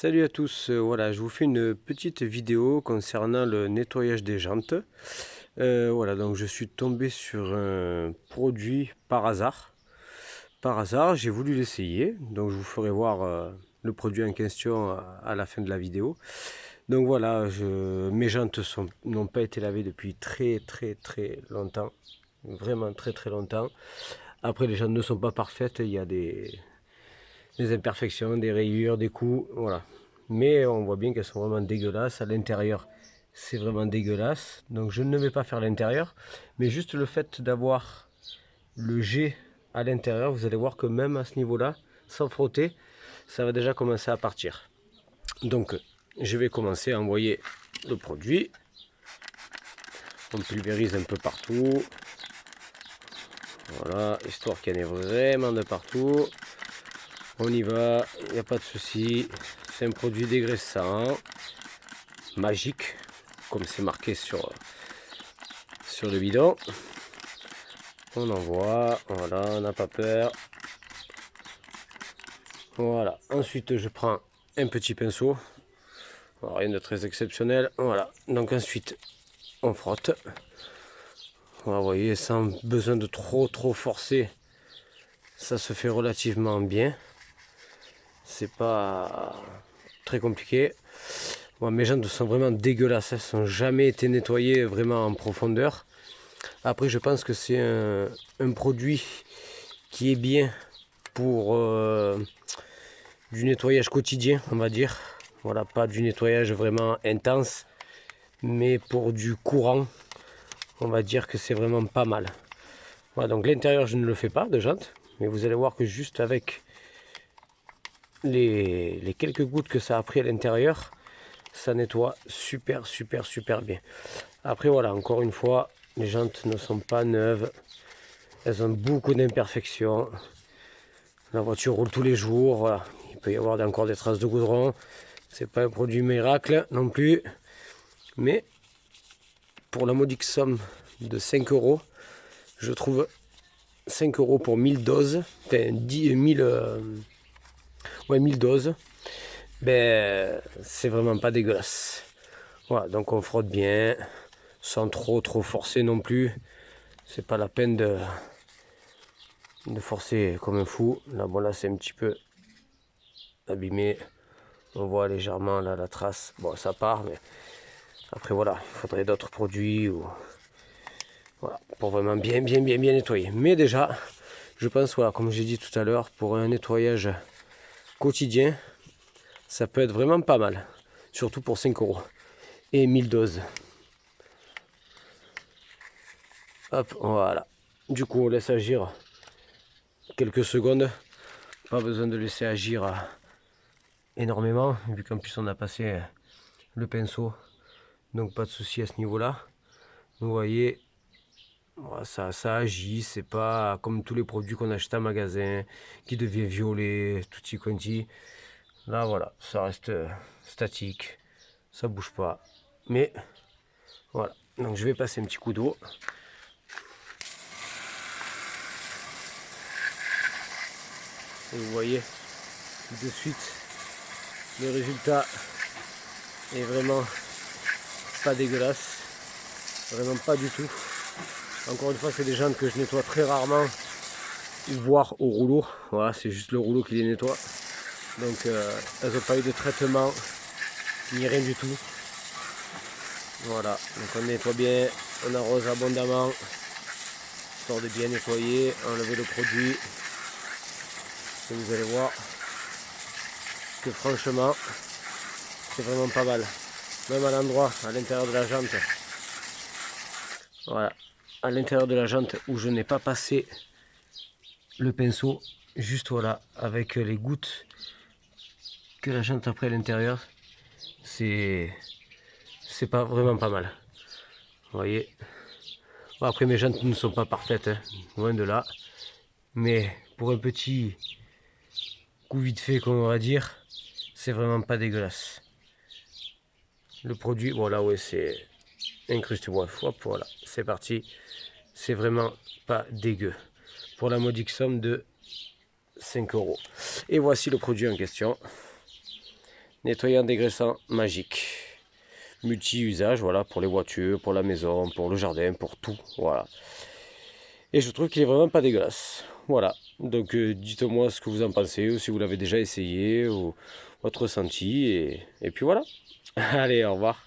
Salut à tous, voilà, je vous fais une petite vidéo concernant le nettoyage des jantes. Voilà, donc je suis tombé sur un produit par hasard. Par hasard, j'ai voulu l'essayer, donc je vous ferai voir le produit en question à la fin de la vidéo. Donc voilà, mes jantes n'ont pas été lavées depuis très longtemps, vraiment très longtemps. Après, les jantes ne sont pas parfaites, il y a des imperfections, des rayures, des coups, voilà. Mais on voit bien qu'elles sont vraiment dégueulasses. À l'intérieur, c'est vraiment dégueulasse. Donc je ne vais pas faire l'intérieur. Mais juste le fait d'avoir le jet à l'intérieur, vous allez voir que même à ce niveau-là, sans frotter, ça va déjà commencer à partir. Donc je vais commencer à envoyer le produit. On pulvérise un peu partout. Voilà, histoire qu'il y en ait vraiment de partout. On y va, il n'y a pas de souci. C'est un produit dégraissant, magique, comme c'est marqué sur le bidon. On envoie, voilà, on n'a pas peur. Voilà, ensuite je prends un petit pinceau. Alors, rien de très exceptionnel. Voilà, donc ensuite on frotte. Voilà, vous voyez, sans besoin de trop forcer, ça se fait relativement bien. C'est pas très compliqué. Bon, mes jantes sont vraiment dégueulasses, elles n'ont jamais été nettoyées vraiment en profondeur. Après, je pense que c'est un produit qui est bien pour du nettoyage quotidien, on va dire. Voilà, pas du nettoyage vraiment intense, mais pour du courant, on va dire que c'est vraiment pas mal. Voilà, donc l'intérieur, je ne le fais pas de jantes, mais vous allez voir que juste avec les quelques gouttes que ça a pris à l'intérieur, ça nettoie super bien. Après voilà, encore une fois, les jantes ne sont pas neuves, elles ont beaucoup d'imperfections. La voiture roule tous les jours, voilà. Il peut y avoir encore des traces de goudron. C'est pas un produit miracle non plus, mais pour la modique somme de 5 euros, je trouve 5 euros pour 1000 doses, enfin 1000 doses, ben c'est vraiment pas dégueulasse. Voilà, donc on frotte bien, sans trop forcer non plus. C'est pas la peine de forcer comme un fou. Là, bon, là c'est un petit peu abîmé. On voit légèrement là la trace. Bon, ça part, mais après voilà, il faudrait d'autres produits ou voilà, pour vraiment bien nettoyer. Mais déjà, je pense, voilà, comme j'ai dit tout à l'heure, pour un nettoyage quotidien, ça peut être vraiment pas mal. Surtout pour 5 euros et 1000 doses. Hop, voilà. Du coup, on laisse agir quelques secondes. Pas besoin de laisser agir énormément, vu qu'en plus on a passé le pinceau. Donc pas de souci à ce niveau-là. Vous voyez, ça agit, c'est pas comme tous les produits qu'on achète en magasin, qui devient violet, tutti quanti. Là voilà, ça reste statique, ça bouge pas. Mais voilà, donc je vais passer un petit coup d'eau. Et vous voyez de suite le résultat est vraiment pas dégueulasse, vraiment pas du tout. Encore une fois, c'est des jantes que je nettoie très rarement, voire au rouleau. Voilà, c'est juste le rouleau qui les nettoie. Donc elles n'ont pas eu de traitement ni rien du tout. Voilà, donc on nettoie bien, on arrose abondamment, histoire de bien nettoyer, enlever le produit. Et vous allez voir que franchement, c'est vraiment pas mal. Même à l'endroit, à l'intérieur de la jante. Voilà, à l'intérieur de la jante où je n'ai pas passé le pinceau, juste voilà, avec les gouttes que la jante a pris à l'intérieur, c'est pas vraiment pas mal. Vous voyez. Bon, après mes jantes ne sont pas parfaites, hein, loin de là. Mais pour un petit coup vite fait, comme on va dire, c'est vraiment pas dégueulasse. Le produit, voilà, ouais, c'est incrusté. Bref, hop, voilà, c'est parti. C'est vraiment pas dégueu. Pour la modique somme de 5 euros. Et voici le produit en question. nettoyant dégraissant magique. Multi-usage, voilà, pour les voitures, pour la maison, pour le jardin, pour tout, voilà. Et je trouve qu'il est vraiment pas dégueulasse. Voilà, donc dites-moi ce que vous en pensez, ou si vous l'avez déjà essayé, ou votre ressenti, et puis voilà. Allez, au revoir.